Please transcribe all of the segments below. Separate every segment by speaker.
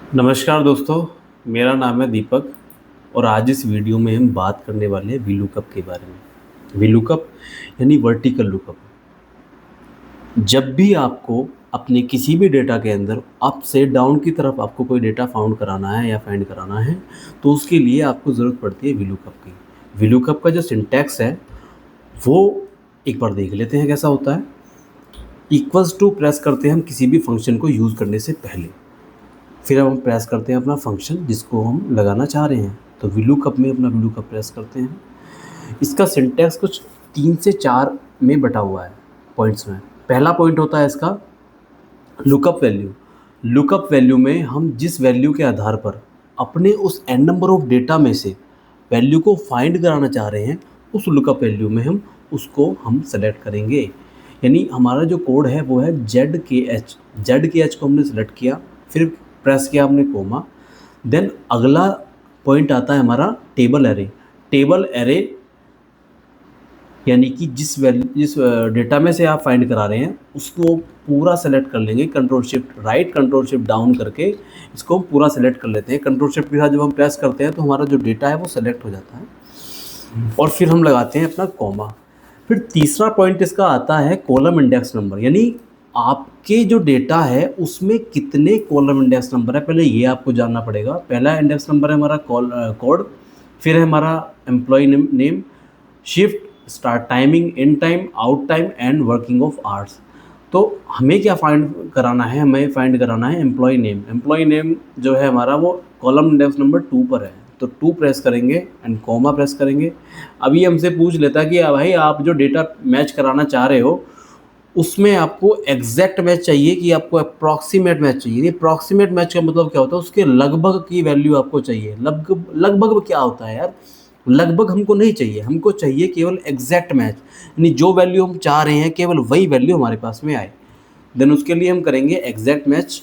Speaker 1: नमस्कार दोस्तों, मेरा नाम है दीपक और आज इस वीडियो में हम बात करने वाले हैं वीलुकअप के बारे में। वीलुकअप यानी वर्टिकल लुकअप। जब भी आपको अपने किसी भी डेटा के अंदर अप से डाउन की तरफ आपको कोई डेटा फाउंड कराना है या फाइंड कराना है, तो उसके लिए आपको ज़रूरत पड़ती है वीलुकअप की। वीलुकअप का जो सिंटैक्स है वो एक बार देख लेते हैं कैसा होता है। इक्वल्स टू प्रेस करते हैं हम किसी भी फंक्शन को यूज़ करने से पहले, फिर हम प्रेस करते हैं अपना फंक्शन जिसको हम लगाना चाह रहे हैं, तो वीलुकअप में अपना वीलुकअप प्रेस करते हैं। इसका सिंटैक्स कुछ 3 से 4 में बटा हुआ है पॉइंट्स में। पहला पॉइंट होता है इसका लुकअप वैल्यू। लुकअप वैल्यू में हम जिस वैल्यू के आधार पर अपने उस एन नंबर ऑफ डेटा में से वैल्यू को फाइंड कराना चाह रहे हैं, उस लुकअप वैल्यू में हम सेलेक्ट करेंगे। यानी हमारा जो कोड है वो है जेड के एच को हमने सेलेक्ट किया, फिर प्रेस किया हमने कोमा। देन अगला पॉइंट आता है हमारा टेबल एरे। टेबल एरे यानी कि जिस डेटा में से आप फाइंड करा रहे हैं उसको पूरा सेलेक्ट कर लेंगे। Control shift right, control shift down करके इसको पूरा सेलेक्ट कर लेते हैं। कंट्रोल शिफ्ट के साथ जब हम प्रेस करते हैं तो हमारा जो डेटा है वो सेलेक्ट हो जाता है और फिर हम लगाते हैं अपना कॉमा। फिर तीसरा पॉइंट इसका आता है कॉलम इंडेक्स नंबर, यानी आपके जो डेटा है उसमें कितने कॉलम इंडेक्स नंबर है, पहले ये आपको जानना पड़ेगा। पहला इंडेक्स नंबर है हमारा कोड, फिर है हमारा employ name, shift, start timing, end time, out time and working of hours. तो हमें क्या फाइंड कराना है, हमें फाइंड कराना है एम्प्लॉय नेम। एम्प्लॉय नेम जो है हमारा वो कॉलम इंडेक्स नंबर 2 पर है, तो 2 प्रेस करेंगे एंड कॉमा प्रेस करेंगे। अभी हमसे पूछ लेता है कि भाई आप जो डेटा मैच कराना चाह रहे हो उसमें आपको एग्जैक्ट मैच चाहिए कि आपको अप्रॉक्सीमेट मैच चाहिए। अप्रॉक्सीमेट मैच का मतलब क्या होता है, उसके लगभग की वैल्यू आपको चाहिए। लगभग लगभग क्या होता है यार, लगभग हमको नहीं चाहिए, हमको चाहिए केवल एग्जैक्ट मैच, यानी जो वैल्यू हम चाह रहे हैं केवल वही वैल्यू हमारे पास में आए। देन उसके लिए हम करेंगे एग्जैक्ट मैच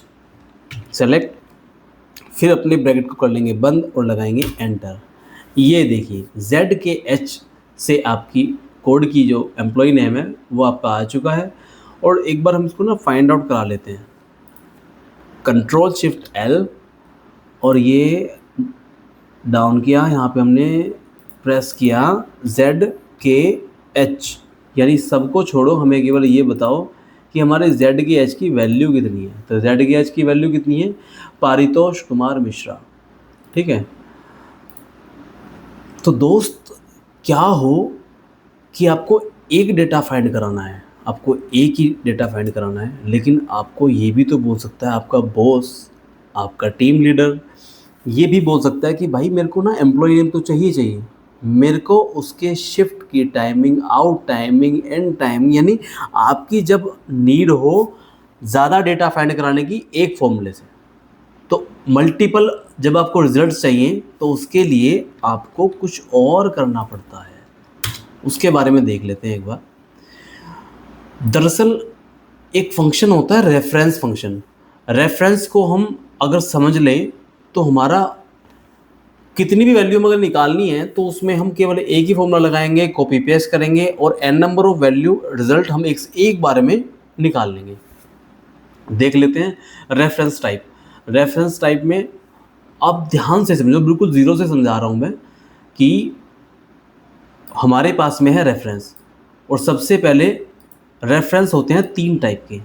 Speaker 1: सेलेक्ट, फिर अपने ब्रैकेट को कर लेंगे बंद और लगाएंगे एंटर। ये देखिए जेड के एच से आपकी कोड की जो एम्प्लॉय नेम है वो आपका आ चुका है। और एक बार हम इसको ना फाइंड आउट करा लेते हैं। कंट्रोल शिफ्ट एल और ये डाउन किया, यहाँ पे हमने प्रेस किया जेड के एच, यानी सबको छोड़ो, हमें केवल ये बताओ कि हमारे जेड के एच की वैल्यू कितनी है। तो जेड के एच की वैल्यू कितनी है, पारितोष कुमार मिश्रा। ठीक है। तो दोस्त क्या हो कि आपको एक डेटा फाइंड कराना है, आपको एक ही डेटा फाइंड कराना है, लेकिन आपको ये भी तो बोल सकता है आपका बॉस, आपका टीम लीडर ये भी बोल सकता है कि भाई मेरे को ना एम्प्लॉय नेम तो चाहिए, मेरे को उसके शिफ्ट की timing, out timing, and timing, यानी आपकी जब नीड हो ज़्यादा डेटा फाइंड कराने की एक फॉर्मूले से। तो मल्टीपल जब आपको रिजल्ट्स चाहिए तो उसके लिए आपको कुछ और करना पड़ता है, उसके बारे में देख लेते हैं एक बार। दरअसल एक फंक्शन होता है रेफरेंस फंक्शन। रेफरेंस को हम अगर समझ लें तो हमारा कितनी भी वैल्यू अगर निकालनी है तो उसमें हम केवल एक ही फॉर्मूला लगाएंगे, कॉपी पेस्ट करेंगे और n number of value result हम एक बार में निकाल लेंगे। देख लेते हैं रेफरेंस टाइप। रेफरेंस टाइप में आप ध्यान से समझो, बिल्कुल ज़ीरो से समझा रहा हूँ मैं कि हमारे पास में है रेफरेंस, और सबसे पहले रेफरेंस होते हैं 3 टाइप के,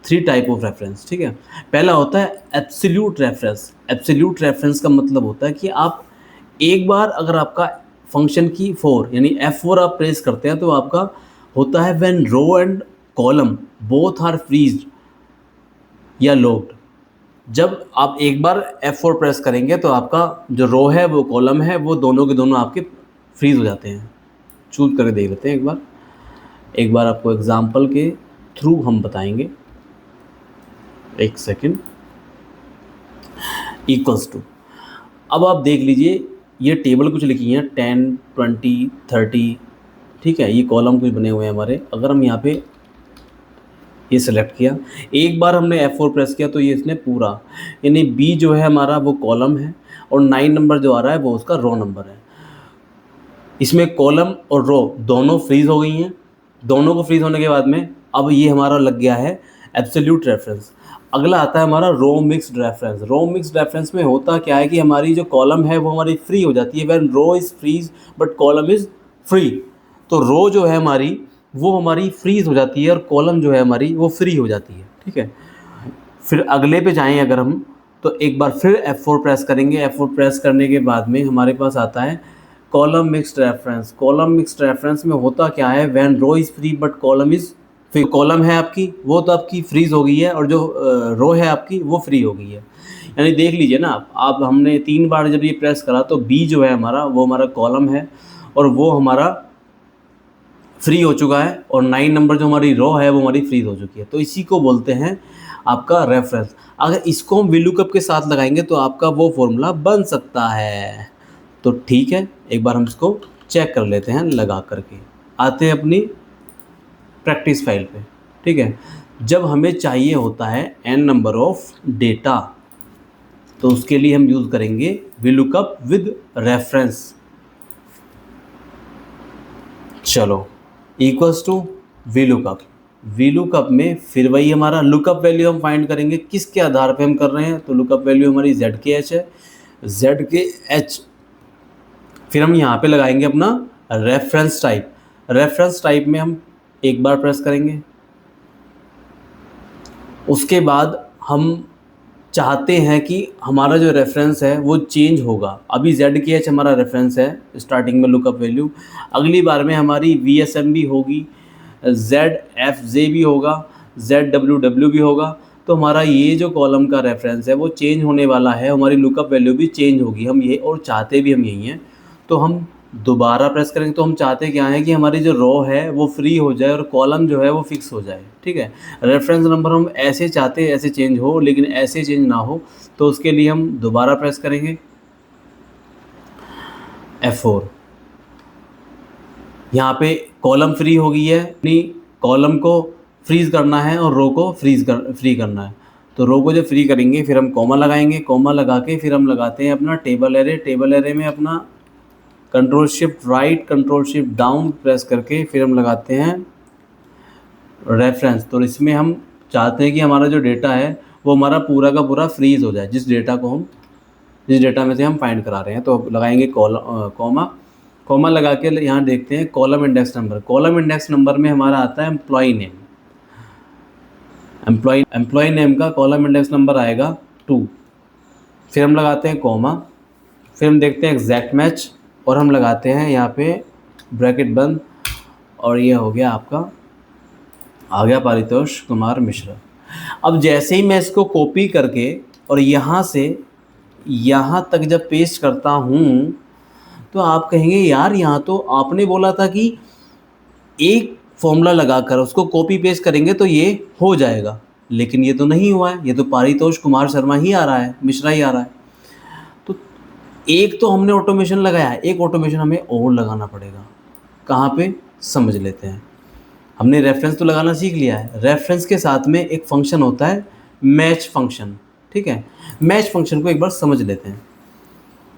Speaker 1: 3 टाइप ऑफ रेफरेंस। ठीक है। पहला होता है एब्सोल्यूट रेफरेंस। एब्सोल्यूट रेफरेंस का मतलब होता है कि आप एक बार अगर आपका फंक्शन की 4 यानी F4 आप प्रेस करते हैं तो आपका होता है when row and column both are frozen या लॉक्ड। जब आप एक बार F4 प्रेस करेंगे तो आपका जो रो है वो कॉलम है वो दोनों के दोनों आपके फ्रीज हो जाते हैं। चूज करके देख लेते हैं एक बार आपको एग्जाम्पल के थ्रू हम बताएंगे। एक सेकेंड। इक्वल्स टू, अब आप देख लीजिए ये टेबल कुछ लिखी हैं 10, 20, 30। ठीक है। ये कॉलम कुछ बने हुए हैं हमारे। अगर हम यहाँ पे ये सेलेक्ट किया, एक बार हमने F4 प्रेस किया तो ये इसने पूरा, यानी B जो है हमारा वो कॉलम है और 9 नंबर जो आ रहा है वो उसका रो नंबर है। इसमें कॉलम और रो दोनों फ्रीज हो गई हैं। दोनों को फ्रीज होने के बाद में अब ये हमारा लग गया है एब्सोल्यूट रेफरेंस। अगला आता है हमारा रो मिक्स्ड रेफरेंस। रो मिक्स्ड रेफरेंस में होता क्या है कि हमारी जो कॉलम है वो हमारी फ्री हो जाती है, when row is freeze but column is free. तो रो जो है हमारी वो हमारी फ्रीज हो जाती है और कॉलम जो है हमारी वो फ्री हो जाती है, ठीक है। फिर अगले पे जाएँ अगर हम, तो एक बार फिर F4 प्रेस करेंगे। F4 प्रेस करने के बाद में हमारे पास आता है column mixed reference. Column mixed reference में होता क्या है, when row is free but column is, फिर कॉलम है आपकी वो तो आपकी फ्रीज हो गई है और जो रो है आपकी वो फ्री हो गई है। यानी देख लीजिए ना आप हमने 3 बार जब ये प्रेस करा तो बी जो है हमारा वो हमारा कॉलम है और वो हमारा फ्री हो चुका है, और 9 नंबर जो हमारी रो है वो हमारी फ्रीज हो चुकी है। तो इसी को बोलते हैं आपका रेफरेंस। अगर इसको हम VLOOKUP के साथ लगाएंगे तो आपका वो फॉर्मूला बन सकता है। तो ठीक है, एक बार हम इसको चेक कर लेते हैं लगा करके। आते हैं अपनी प्रैक्टिस फाइल पे, ठीक है। जब हमें चाहिए होता है n नंबर ऑफ डेटा, तो उसके लिए हम यूज़ करेंगे VLOOKUP विद रेफरेंस। चलो, इक्वल्स टू VLOOKUP। VLOOKUP में फिर वही हमारा लुकअप वैल्यू हम फाइंड करेंगे। किसके आधार पे हम कर रहे हैं, तो लुकअप वैल्यू हमारी ZKH है, ZKH। फिर हम यहाँ पे लगाएंगे अपना रेफरेंस टाइप। रेफरेंस टाइप में हम एक बार प्रेस करेंगे, उसके बाद हम चाहते हैं कि हमारा जो रेफरेंस है वो चेंज होगा। अभी ZKH हमारा रेफरेंस है स्टार्टिंग में लुकअप वैल्यू, अगली बार में हमारी VSM भी होगी, ZFJ भी होगा, ZWW भी होगा। तो हमारा ये जो कॉलम का रेफरेंस है वो चेंज होने वाला है, हमारी लुकअप वैल्यू भी चेंज होगी। हम ये और चाहते भी हम यही हैं। तो हम दोबारा प्रेस करेंगे तो हम चाहते क्या है कि हमारी जो रो है वो फ्री हो जाए और कॉलम जो है वो फिक्स हो जाए, ठीक है। रेफरेंस नंबर हम ऐसे चाहते हैं ऐसे चेंज हो, लेकिन ऐसे चेंज ना हो, तो उसके लिए हम दोबारा प्रेस करेंगे F4। यहाँ पे कॉलम फ्री हो गई है, यानी कॉलम को फ्रीज़ करना है और रो को फ्री करना है। तो रो को जब फ्री करेंगे फिर हम कॉमा लगाएंगे, कॉमा लगा के फिर हम लगाते हैं अपना टेबल एरे। टेबल एरे में अपना control shift right control shift down press करके फिर हम लगाते हैं रेफरेंस। तो इसमें हम चाहते हैं कि हमारा जो डेटा है वो हमारा पूरा का पूरा फ्रीज़ हो जाए, जिस डेटा में से हम फाइंड करा रहे हैं। तो लगाएंगे कॉमा, कॉमा लगा के यहाँ देखते हैं column index number. Column index number में हमारा आता है एम्प्लॉय नेम। एम्प्लॉय नेम का कॉलम इंडेक्स नंबर आएगा 2। फिर हम लगाते हैं कॉमा, फिर हम देखते हैं एग्जैक्ट मैच और हम लगाते हैं यहाँ पे ब्रैकेट बंद, और ये हो गया आपका, आ गया पारितोष कुमार मिश्रा। अब जैसे ही मैं इसको कॉपी करके और यहाँ से यहाँ तक जब पेस्ट करता हूँ तो आप कहेंगे यार यहाँ तो आपने बोला था कि एक फॉर्मूला लगाकर उसको कॉपी पेस्ट करेंगे तो ये हो जाएगा, लेकिन ये तो नहीं हुआ है। ये तो पारितोष कुमार शर्मा ही आ रहा है, मिश्रा ही आ रहा है। तो एक तो हमने ऑटोमेशन लगाया है, एक ऑटोमेशन हमें और लगाना पड़ेगा। कहाँ पे, समझ लेते हैं। हमने रेफरेंस तो लगाना सीख लिया है। रेफरेंस के साथ में एक फंक्शन होता है मैच फंक्शन, ठीक है। मैच फंक्शन को एक बार समझ लेते हैं।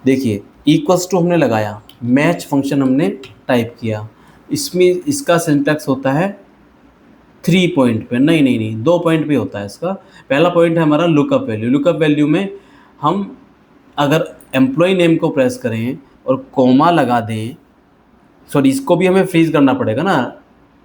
Speaker 1: देखिए इक्वल्स टू हमने लगाया, मैच फंक्शन हमने टाइप किया। इसमें इसका सिंटैक्स होता है 3 पॉइंट पे, नहीं 2 पॉइंट पे होता है इसका। पहला पॉइंट है हमारा लुकअप वैल्यू। लुकअप वैल्यू में हम अगर एम्प्लॉय नेम को प्रेस करें और कॉमा लगा दें, सॉरी इसको भी हमें फ्रीज करना पड़ेगा ना।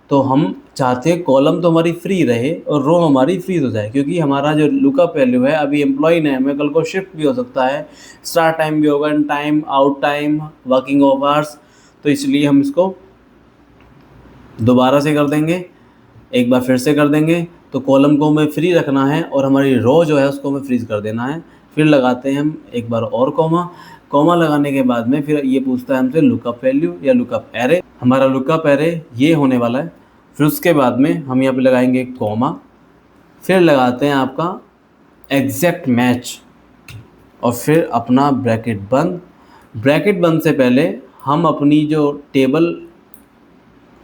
Speaker 1: तो हम चाहते हैं कॉलम तो हमारी फ्री रहे और रो हमारी फ्रीज हो जाए, क्योंकि हमारा जो लुकअप वैल्यू है अभी एम्प्लॉय नेम है, कल को शिफ्ट भी हो सकता है, स्टार्ट टाइम भी होगा, in time, out time, working hours. तो इसलिए हम इसको दोबारा से कर देंगे, एक बार फिर से कर देंगे। तो कॉलम को हमें फ्री रखना है और हमारी रो जो है उसको हमें फ्रीज कर देना है। फिर लगाते हैं हम एक बार और कॉमा। कॉमा लगाने के बाद में फिर ये पूछता है हमसे लुकअप वैल्यू या लुकअप एरे। हमारा लुकअप एरे ये होने वाला है। फिर उसके बाद में हम यहाँ पे लगाएंगे कॉमा, फिर लगाते हैं आपका एग्जैक्ट मैच और फिर अपना ब्रैकेट बंद। ब्रैकेट बंद से पहले हम अपनी जो टेबल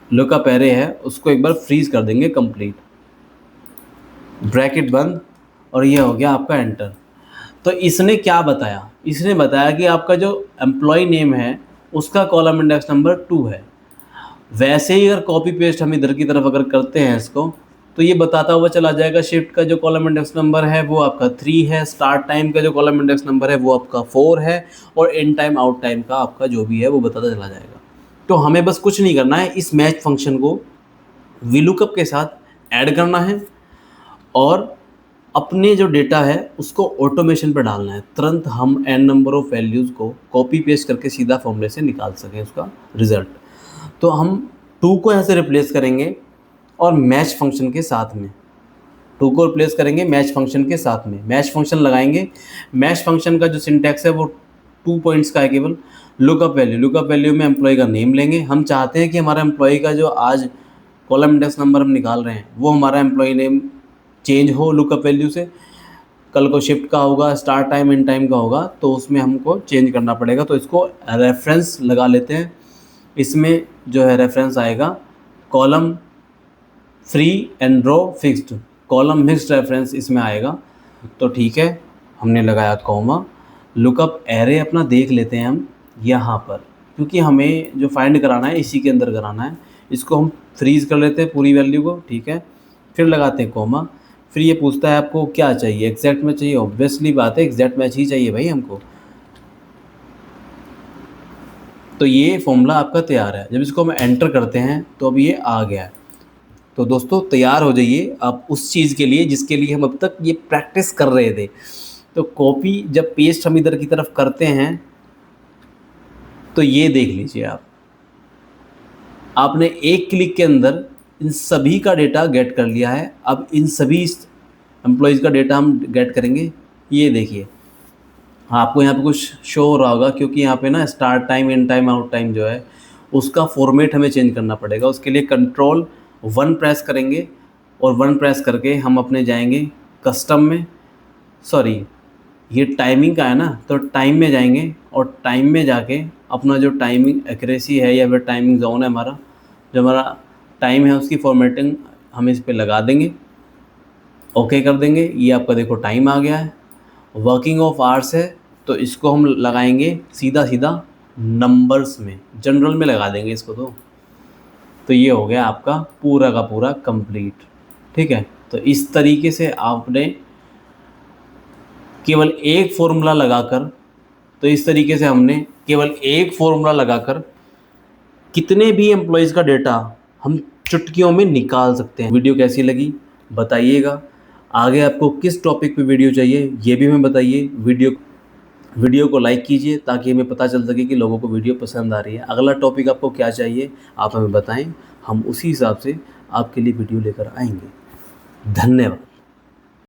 Speaker 1: लुकअप एरे है उसको एक बार फ्रीज कर देंगे कंप्लीट। ब्रैकेट बंद और ये हो गया आपका एंटर। तो इसने क्या बताया, इसने बताया कि आपका जो एम्प्लॉय नेम है उसका कॉलम इंडेक्स नंबर 2 है। वैसे ही अगर कॉपी पेस्ट हम इधर की तरफ अगर करते हैं इसको, तो ये बताता हुआ चला जाएगा शिफ्ट का जो कॉलम इंडेक्स नंबर है वो आपका 3 है, स्टार्ट टाइम का जो कॉलम इंडेक्स नंबर है वो आपका 4 है, और एंड टाइम आउट टाइम का आपका जो भी है वो बताता चला जाएगा। तो हमें बस कुछ नहीं करना है, इस मैच फंक्शन को वीलुकअप के साथ ऐड करना है और अपने जो डेटा है उसको ऑटोमेशन पर डालना है। तुरंत हम एन नंबर ऑफ वैल्यूज़ को कॉपी पेस्ट करके सीधा फॉर्मूले से निकाल सकें उसका रिज़ल्ट। तो हम टू को यहाँ से रिप्लेस करेंगे और मैच फंक्शन के साथ में, टू को रिप्लेस करेंगे मैच फंक्शन के साथ में, मैच फंक्शन लगाएंगे। मैच फंक्शन का जो सिंटैक्स है वो 2 पॉइंट्स का है केवल। लुकअप वैल्यू में एम्प्लॉय का नेम लेंगे। हम चाहते हैं कि हमारा एम्प्लॉय का जो आज कॉलम इंडेक्स नंबर हम निकाल रहे हैं वो हमारा एम्प्लॉय नेम चेंज हो लुकअप वैल्यू से। कल को शिफ्ट का होगा, स्टार्ट टाइम एंड टाइम का होगा, तो उसमें हमको चेंज करना पड़ेगा। तो इसको रेफरेंस लगा लेते हैं। इसमें जो है रेफरेंस आएगा column free and row fixed, column mixed reference इसमें आएगा। तो ठीक है, हमने लगाया कॉमा। लुकअप एरे अपना देख लेते हैं हम यहाँ पर, क्योंकि हमें जो फाइंड कराना है इसी के अंदर कराना है। इसको हम फ्रीज़ कर लेते हैं पूरी वैल्यू को, ठीक है। फिर लगाते हैं कॉमा। फिर ये पूछता है आपको क्या चाहिए, एग्जैक्ट मैच चाहिए। ऑब्वियसली बात है, एग्जैक्ट मैच ही चाहिए भाई हमको। तो ये फॉर्मूला आपका तैयार है। जब इसको हम एंटर करते हैं तो अब ये आ गया है। तो दोस्तों तैयार हो जाइए आप उस चीज़ के लिए जिसके लिए हम अब तक ये प्रैक्टिस कर रहे थे। तो कॉपी जब पेस्ट हम इधर की तरफ करते हैं तो ये देख लीजिए आप, आपने एक क्लिक के अंदर इन सभी का डेटा गेट कर लिया है। अब इन सभी एम्प्लॉयज़ का डेटा हम गेट करेंगे। ये देखिए, आपको यहाँ पे कुछ शो हो रहा होगा, क्योंकि यहाँ पे ना start time and time out time जो है उसका फॉर्मेट हमें चेंज करना पड़ेगा। उसके लिए Ctrl+1 प्रेस करेंगे और 1 प्रेस करके हम अपने जाएंगे कस्टम में, सॉरी ये टाइमिंग का है ना, तो टाइम में जाएंगे और टाइम में जाके अपना जो टाइमिंग एक्यूरेसी है या फिर टाइमिंग जोन है हमारा, जो हमारा टाइम है उसकी फॉर्मेटिंग हम इस पे लगा देंगे, ओके कर देंगे। ये आपका देखो टाइम आ गया है। वर्किंग ऑफ आवर्स है तो इसको हम लगाएंगे सीधा सीधा नंबर्स में, जनरल में लगा देंगे इसको। तो ये हो गया आपका पूरा का पूरा कंप्लीट, ठीक है। तो इस तरीके से आपने केवल एक फॉर्मूला लगाकर, तो इस तरीके से हमने केवल एक फॉर्मूला लगाकर कितने भी एम्प्लॉयज़ का डेटा हम चुटकियों में निकाल सकते हैं। वीडियो कैसी लगी बताइएगा। आगे आपको किस टॉपिक पे वीडियो चाहिए ये भी हमें बताइए। वीडियो को लाइक कीजिए ताकि हमें पता चल सके कि लोगों को वीडियो पसंद आ रही है। अगला टॉपिक आपको क्या चाहिए आप हमें बताएं, हम उसी हिसाब से आपके लिए वीडियो लेकर आएंगे। धन्यवाद।